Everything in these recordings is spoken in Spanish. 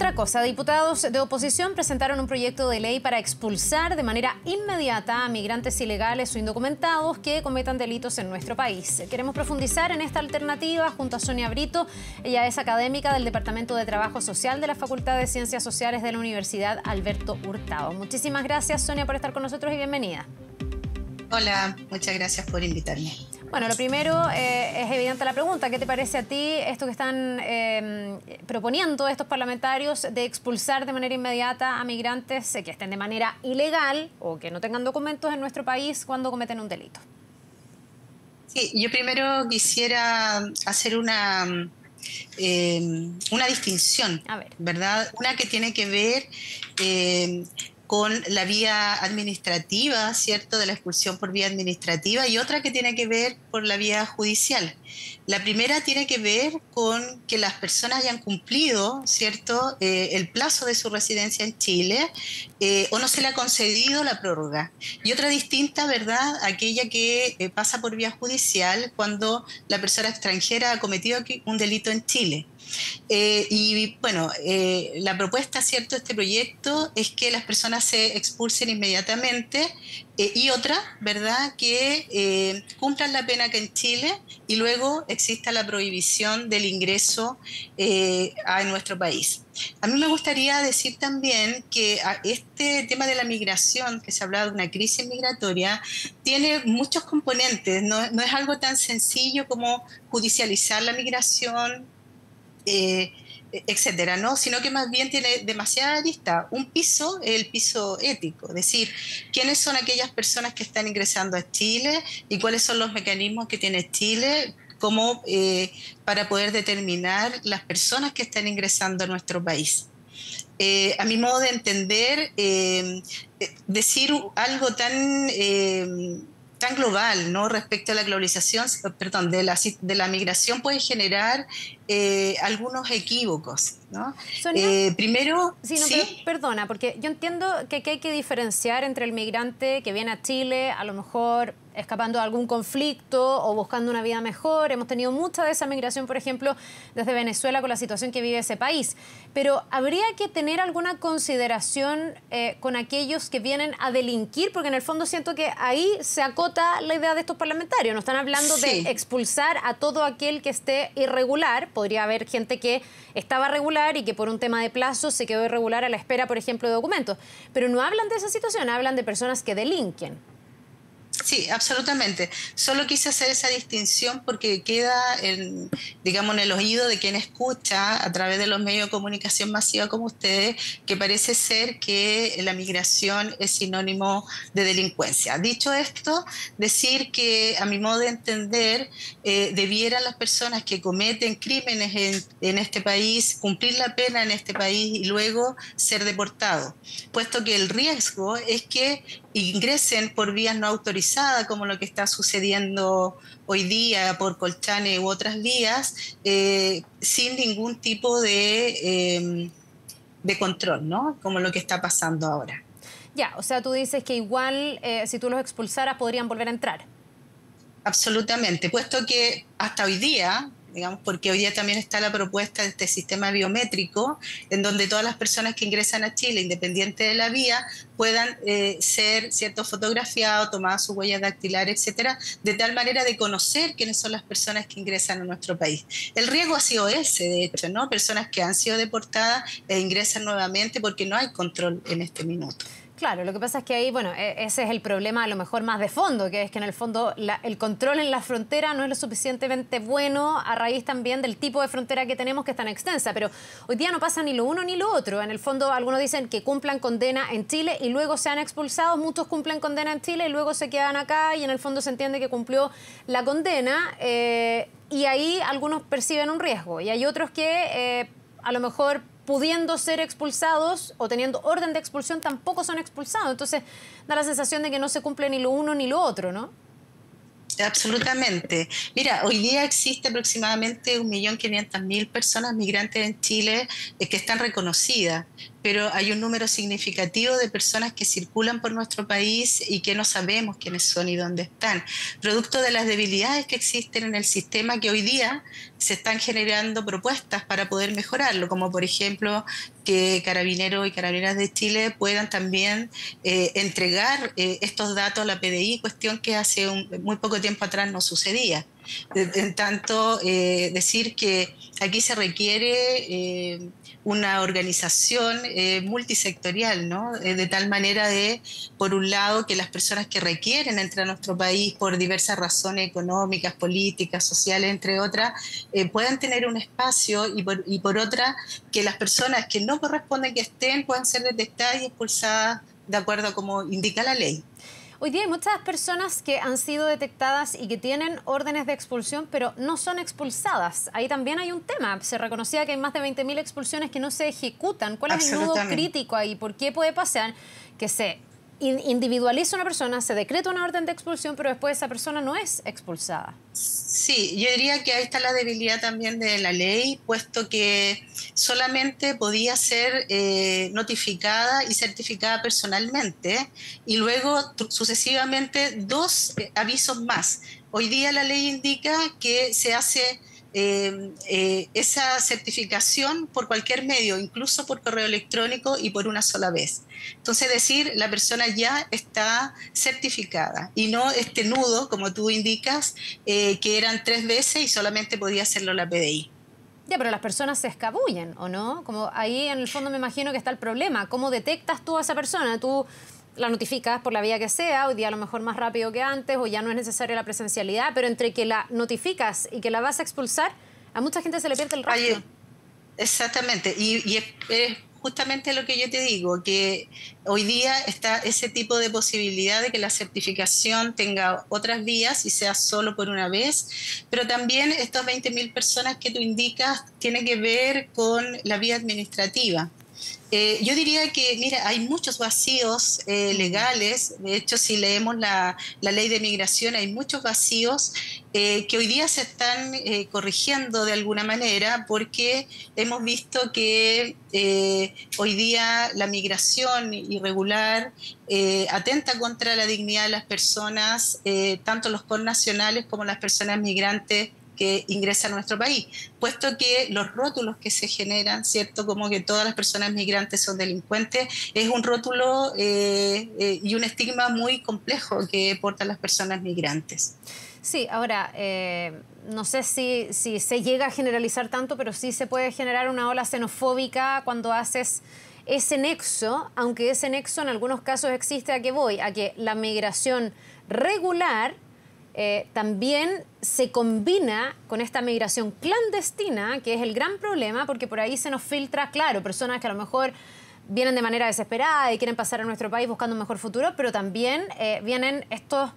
otra cosa, diputados de oposición presentaron un proyecto de ley para expulsar de manera inmediata a migrantes ilegales o indocumentados que cometan delitos en nuestro país. Queremos profundizar en esta alternativa junto a Sonia Brito. Ella es académica del Departamento de Trabajo Social de la Facultad de Ciencias Sociales de la Universidad Alberto Hurtado. Muchísimas gracias, Sonia, por estar con nosotros y bienvenida. Hola, muchas gracias por invitarme. Bueno, lo primero es evidente la pregunta. ¿Qué te parece a ti esto que están proponiendo estos parlamentarios de expulsar de manera inmediata a migrantes que estén de manera ilegal o que no tengan documentos en nuestro país cuando cometen un delito? Sí, yo primero quisiera hacer una distinción, A ver. ¿verdad? Una que tiene que ver con la vía administrativa, ¿cierto?, de la expulsión por vía administrativa, y otra que tiene que ver por la vía judicial. La primera tiene que ver con que las personas hayan cumplido, ¿cierto?, el plazo de su residencia en Chile o no se le ha concedido la prórroga. Y otra distinta, ¿verdad?, aquella que pasa por vía judicial cuando la persona extranjera ha cometido un delito en Chile. Y bueno, la propuesta, ¿cierto?, de este proyecto es que las personas se expulsen inmediatamente y otra, ¿verdad?, que cumplan la pena acá en Chile y luego exista la prohibición del ingreso a nuestro país. A mí me gustaría decir también que este tema de la migración, que se habla de una crisis migratoria, tiene muchos componentes, no es algo tan sencillo como judicializar la migración, etcétera, ¿no? Sino que más bien tiene demasiada arista. Un piso es el piso ético, es decir, quiénes son aquellas personas que están ingresando a Chile y cuáles son los mecanismos que tiene Chile como, para poder determinar las personas que están ingresando a nuestro país. A mi modo de entender, decir algo tan global, ¿no?, respecto a la globalización, perdón, de la migración puede generar algunos equívocos, ¿no? Sonia, Primero, sí, no, pero sí. perdona, porque yo entiendo que aquí hay que diferenciar entre el migrante que viene a Chile, a lo mejor escapando de algún conflicto o buscando una vida mejor. Hemos tenido mucha de esa migración, por ejemplo, desde Venezuela con la situación que vive ese país. Pero habría que tener alguna consideración con aquellos que vienen a delinquir, porque en el fondo siento que ahí se acota la idea de estos parlamentarios. No están hablando Sí. de expulsar a todo aquel que esté irregular. Podría haber gente que estaba regular y que por un tema de plazo se quedó irregular a la espera, por ejemplo, de documentos. Pero no hablan de esa situación, hablan de personas que delinquen. Sí, absolutamente. Solo quise hacer esa distinción porque queda digamos, en el oído de quien escucha a través de los medios de comunicación masiva como ustedes, que parece ser que la migración es sinónimo de delincuencia. Dicho esto, decir que a mi modo de entender, debieran las personas que cometen crímenes en este país cumplir la pena en este país y luego ser deportados, puesto que el riesgo es que ingresen por vías no autorizadas, como lo que está sucediendo hoy día por Colchane u otras vías, sin ningún tipo de control, ¿no?, como lo que está pasando ahora. Ya, o sea, tú dices que igual si tú los expulsaras podrían volver a entrar. Absolutamente, puesto que hasta hoy día, digamos, porque hoy día también está la propuesta de este sistema biométrico, en donde todas las personas que ingresan a Chile, independiente de la vía, puedan ser, ¿cierto?, fotografiados, tomadas sus huellas dactilares, etcétera, de tal manera de conocer quiénes son las personas que ingresan a nuestro país. El riesgo ha sido ese, de hecho, ¿no?, personas que han sido deportadas e ingresan nuevamente porque no hay control en este minuto. Claro, lo que pasa es que ahí, bueno, ese es el problema a lo mejor más de fondo, que es que en el fondo el control en la frontera no es lo suficientemente bueno a raíz también del tipo de frontera que tenemos, que es tan extensa. Pero hoy día no pasa ni lo uno ni lo otro. En el fondo algunos dicen que cumplan condena en Chile y luego sean expulsados. Muchos cumplen condena en Chile y luego se quedan acá y en el fondo se entiende que cumplió la condena y ahí algunos perciben un riesgo. Y hay otros que a lo mejor pudiendo ser expulsados o teniendo orden de expulsión, tampoco son expulsados. Entonces, da la sensación de que no se cumple ni lo uno ni lo otro, ¿no? Absolutamente. Mira, hoy día existe aproximadamente 1.500.000 personas migrantes en Chile que están reconocidas, pero hay un número significativo de personas que circulan por nuestro país y que no sabemos quiénes son y dónde están, producto de las debilidades que existen en el sistema, que hoy día se están generando propuestas para poder mejorarlo, como por ejemplo que Carabineros y Carabineras de Chile puedan también entregar estos datos a la PDI, cuestión que hace muy poco tiempo atrás no sucedía. En tanto, decir que aquí se requiere una organización multisectorial, ¿no? De tal manera de, por un lado, que las personas que requieren entrar a nuestro país por diversas razones económicas, políticas, sociales, entre otras, puedan tener un espacio y por otra, que las personas que no corresponden que estén puedan ser detectadas y expulsadas de acuerdo a como indica la ley. Hoy día hay muchas personas que han sido detectadas y que tienen órdenes de expulsión, pero no son expulsadas. Ahí también hay un tema. Se reconocía que hay más de 20.000 expulsiones que no se ejecutan. ¿Cuál es el nudo crítico ahí? ¿Por qué puede pasar que se individualiza una persona, se decreta una orden de expulsión, pero después esa persona no es expulsada? Sí, yo diría que ahí está la debilidad también de la ley, puesto que solamente podía ser notificada y certificada personalmente y luego sucesivamente dos avisos más. Hoy día la ley indica que se hace esa certificación por cualquier medio, incluso por correo electrónico y por una sola vez. Entonces, decir, la persona ya está certificada y no este nudo, como tú indicas, que eran 3 veces y solamente podía hacerlo la PDI. Ya, pero las personas se escabullen, ¿o no? Como ahí en el fondo me imagino que está el problema. ¿Cómo detectas tú a esa persona? Tú la notificas por la vía que sea, hoy día a lo mejor más rápido que antes, o ya no es necesaria la presencialidad, pero entre que la notificas y que la vas a expulsar, a mucha gente se le pierde el rastro. Exactamente, y es justamente lo que yo te digo, que hoy día está ese tipo de posibilidad de que la certificación tenga otras vías y sea solo por una vez, pero también estos 20.000 personas que tú indicas tienen que ver con la vía administrativa. Yo diría que, mira, hay muchos vacíos legales. De hecho, si leemos la ley de migración, hay muchos vacíos que hoy día se están corrigiendo de alguna manera, porque hemos visto que hoy día la migración irregular atenta contra la dignidad de las personas, tanto los connacionales como las personas migrantes que ingresan a nuestro país, puesto que los rótulos que se generan, ¿cierto? Como que todas las personas migrantes son delincuentes, es un rótulo y un estigma muy complejo que portan las personas migrantes. Sí, ahora, no sé si se llega a generalizar tanto, pero sí se puede generar una ola xenofóbica cuando haces ese nexo, aunque ese nexo en algunos casos existe. ¿A qué voy? A que la migración regular también se combina con esta migración clandestina, que es el gran problema, porque por ahí se nos filtra, claro, personas que a lo mejor vienen de manera desesperada y quieren pasar a nuestro país buscando un mejor futuro, pero también vienen estas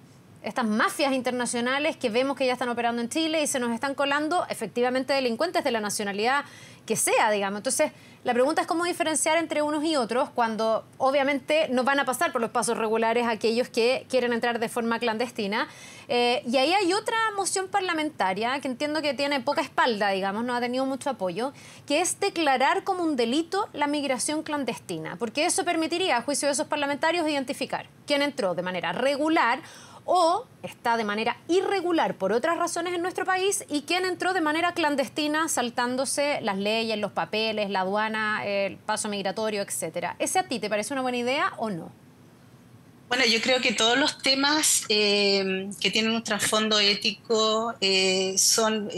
mafias internacionales que vemos que ya están operando en Chile y se nos están colando efectivamente delincuentes de la nacionalidad que sea, digamos. Entonces, la pregunta es cómo diferenciar entre unos y otros cuando obviamente no van a pasar por los pasos regulares aquellos que quieren entrar de forma clandestina. Y ahí hay otra moción parlamentaria que entiendo que tiene poca espalda, digamos, no ha tenido mucho apoyo, que es declarar como un delito la migración clandestina, porque eso permitiría, a juicio de esos parlamentarios, identificar quién entró de manera regular o está de manera irregular por otras razones en nuestro país y quién entró de manera clandestina saltándose las leyes, los papeles, la aduana, el paso migratorio, etcétera. ¿Ese a ti te parece una buena idea o no? Bueno, yo creo que todos los temas que tienen un trasfondo ético son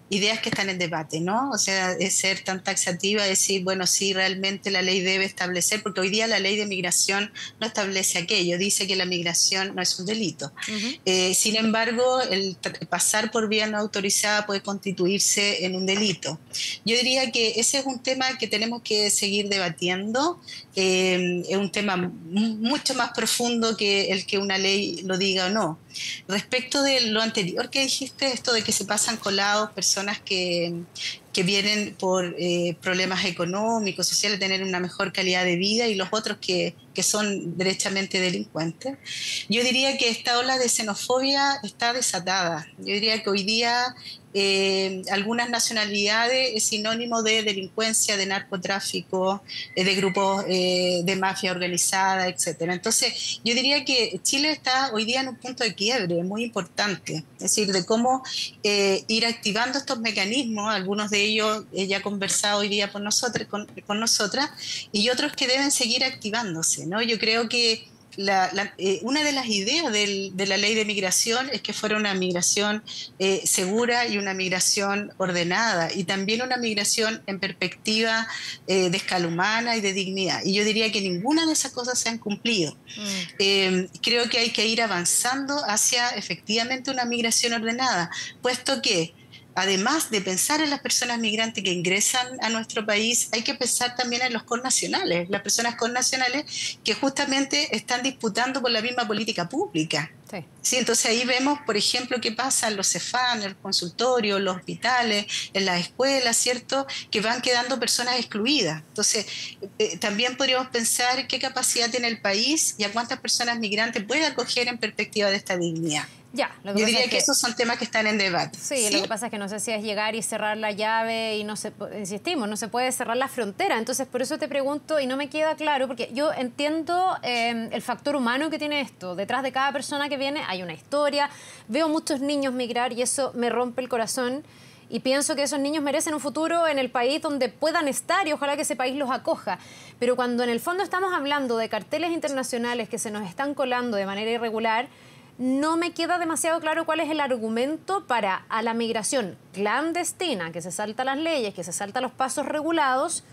ideas que están en debate, ¿no? O sea, es ser tan taxativa, decir, bueno, sí, realmente la ley debe establecer, porque hoy día la ley de migración no establece aquello, dice que la migración no es un delito. Ujú. Sin embargo, el pasar por vía no autorizada puede constituirse en un delito. Yo diría que ese es un tema que tenemos que seguir debatiendo, es un tema mucho más profundo que el que una ley lo diga o no. Respecto de lo anterior que dijiste, esto de que se pasan colados personas que vienen por problemas económicos, sociales, tener una mejor calidad de vida y los otros que son derechamente delincuentes, yo diría que esta ola de xenofobia está desatada. Yo diría que hoy día algunas nacionalidades es sinónimo de delincuencia, de narcotráfico, de grupos de mafia organizada, etcétera. Entonces, yo diría que Chile está hoy día en un punto de quiebre muy importante, es decir, de cómo ir activando estos mecanismos, algunos de ellos ya conversado hoy día con nosotras, y otros que deben seguir activándose, ¿no? Yo creo que una de las ideas de la ley de migración es que fuera una migración segura y una migración ordenada, y también una migración en perspectiva de escala humana y de dignidad. Y yo diría que ninguna de esas cosas se han cumplido. Creo que hay que ir avanzando hacia efectivamente una migración ordenada, puesto que además de pensar en las personas migrantes que ingresan a nuestro país, hay que pensar también en los connacionales, las personas connacionales que justamente están disputando por la misma política pública. Sí. Sí, entonces ahí vemos, por ejemplo, qué pasa en los CEFAM, en los consultorios, en los hospitales, en las escuelas, ¿cierto? Que van quedando personas excluidas. Entonces, también podríamos pensar qué capacidad tiene el país y a cuántas personas migrantes puede acoger en perspectiva de esta dignidad. Ya, lo que Yo pasa diría es que esos son temas que están en debate. sí, lo que pasa es que no sé si es llegar y cerrar la llave y no se, insistimos, no se puede cerrar la frontera. Entonces, por eso te pregunto y no me queda claro, porque yo entiendo el factor humano que tiene esto. Detrás de cada persona que viene hay una historia. Veo muchos niños migrar y eso me rompe el corazón. Y pienso que esos niños merecen un futuro en el país donde puedan estar y ojalá que ese país los acoja. Pero cuando en el fondo estamos hablando de carteles internacionales que se nos están colando de manera irregular, no me queda demasiado claro cuál es el argumento para a la migración clandestina, que se salta las leyes, que se salta los pasos regulados,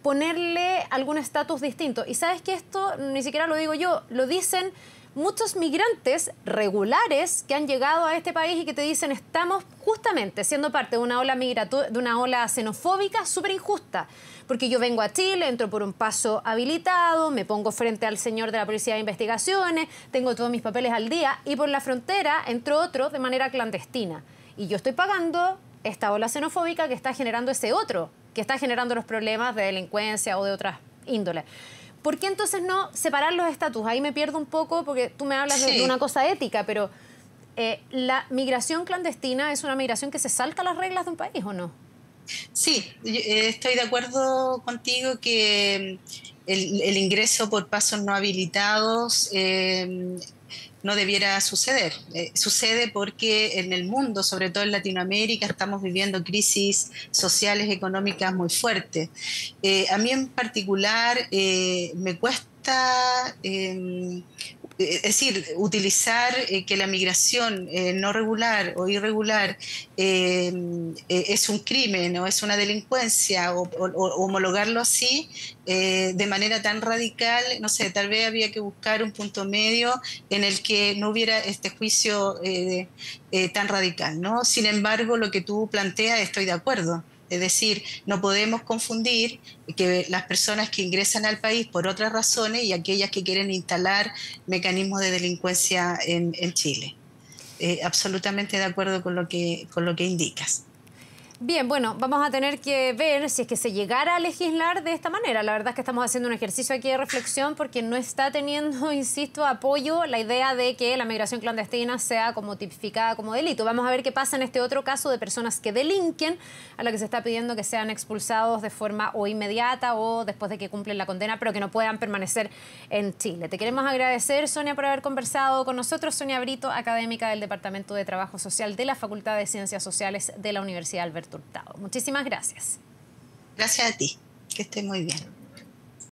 ponerle algún estatus distinto. Y sabes que esto ni siquiera lo digo yo, lo dicen muchos migrantes regulares que han llegado a este país y que te dicen estamos justamente siendo parte de una ola de una ola xenofóbica súper injusta. Porque yo vengo a Chile, entro por un paso habilitado, me pongo frente al señor de la Policía de Investigaciones, tengo todos mis papeles al día y por la frontera entró otro de manera clandestina. Y yo estoy pagando esta ola xenofóbica que está generando ese otro, que está generando los problemas de delincuencia o de otras índoles. ¿Por qué entonces no separar los estatus? Ahí me pierdo un poco porque tú me hablas de una cosa ética, pero ¿la migración clandestina es una migración que se salta las reglas de un país o no? Sí, estoy de acuerdo contigo que el ingreso por pasos no habilitados no debiera suceder. Sucede porque en el mundo, sobre todo en Latinoamérica, estamos viviendo crisis sociales, económicas muy fuertes. A mí en particular me cuesta es decir, utilizar que la migración no regular o irregular es un crimen o es una delincuencia o homologarlo así de manera tan radical, no sé, tal vez había que buscar un punto medio en el que no hubiera este juicio tan radical, ¿no? Sin embargo, lo que tú planteas, estoy de acuerdo. Es decir, no podemos confundir que las personas que ingresan al país por otras razones y aquellas que quieren instalar mecanismos de delincuencia en Chile. Absolutamente de acuerdo con lo que indicas. Bien, bueno, vamos a tener que ver si es que se llegara a legislar de esta manera. La verdad es que estamos haciendo un ejercicio aquí de reflexión porque no está teniendo, insisto, apoyo la idea de que la migración clandestina sea como tipificada como delito. Vamos a ver qué pasa en este otro caso de personas que delinquen, a la que se está pidiendo que sean expulsados de forma o inmediata o después de que cumplen la condena, pero que no puedan permanecer en Chile. Te queremos agradecer, Sonia, por haber conversado con nosotros. Sonia Brito, académica del Departamento de Trabajo Social de la Facultad de Ciencias Sociales de la Universidad Alberto Hurtado. Muchísimas gracias. Gracias a ti, que estés muy bien.